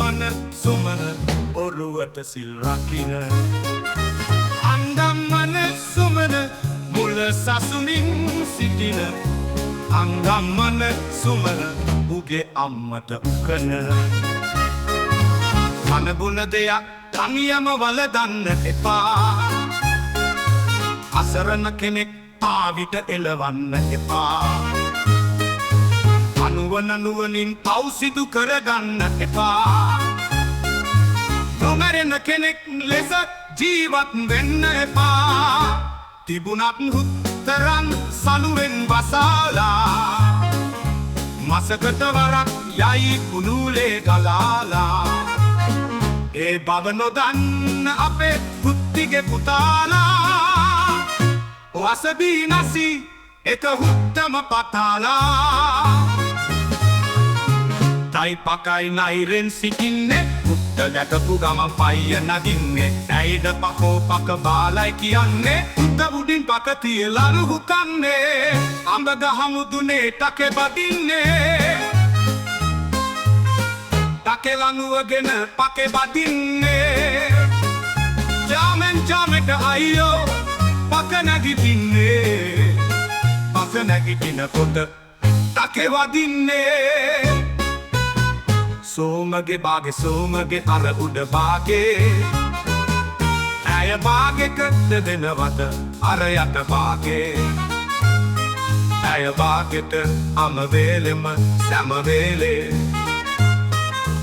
අන්දම්මන සුමන ඔරුවට සිල් රකින අන්දම්මන සුමන මුල සසුනින් සිටින අන්දම්මන සුමන උගේ අම්මට උකන කනබුන දෙයක් තනියම වලදන්න එපා අසරණ කෙනෙක් පාවිට එලවන්න එපා අනුවන නුවනින් පව්සිදු කරගන්න එපා නොමැරෙන කෙනෙක් ලෙස ජීවත් වෙන්න එපා තිබුණත් හුත්තරන් සලුවෙන් වසාලා මසකට වරක් යයි කුණුලේ ගලාලා ඒ බව නොදන්න අපේ පුත්තිගේ පුතාලා වසබී නසි එක හුත්තම පතාලා තයි පකයි නයිරෙන් සිටින්නේ පුත්ත දැකපු ගම පයිය නගින්නේ ඇයිද පකෝ පක බාලයි කියන්නේ පුත්ත උඩින් පක තියලා රුහුකන්නේ අඹ ගහමුදුනේ ටකේ බදින්නේ ටකේ ලනුවගෙන පකේ බදින්නේ ජාමෙන් ජාමෙට අයියෝ පක නැගිටින්නේ පක නැගිටිනකොට ටකේ වදින්නේ සෝමගේ බාගේ සෝමගේ අර උඩ බාගේ ඇය බාගෙකට දෙනවද අර යට බාගේ ඇය බාගෙට අම වේලෙම සැම වේලේ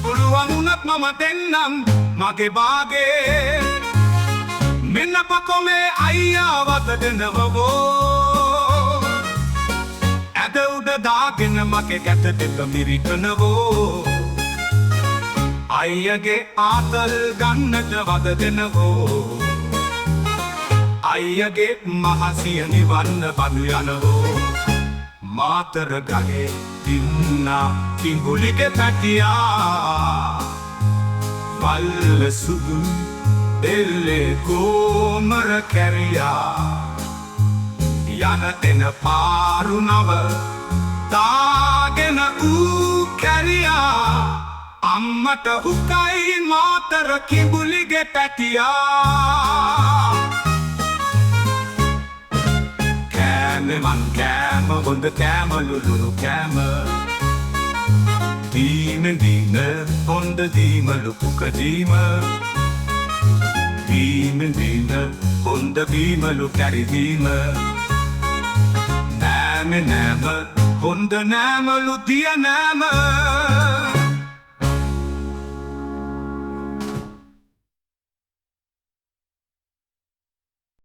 පුළුවන් වුණත් මම දෙන්නම් මගේ බාගේ මෙන්න පකොමේ අයියා වත දෙනවවෝ ඇද උඩ දාගෙන මගේ ගැටට මිරිකනවෝ අයියගේ ආතල් ගන්නට වද දෙනවෝ අයියගේ මහසිය නිවන්න බඳු යනවෝ මාතර ගගේ දින්නා පිඟුලිගේ පැටියා වල්ල සුදු එල්ලේ ගෝමර කැරියා යන එන පාරු නව දාගෙන ඌ කැරියා අම්මට හුකයි මාතර කිඹුලිගේ පැටියා කෑම මන් කෑම හොඳ කෑම ලුලුණු කෑම දීන දීන හොඳ දීම ලුපුක දීම දීන දීන හොඳ දීම ලුකැරි දීම නෑම නෑම හොඳ නෑම ලුදිය නෑම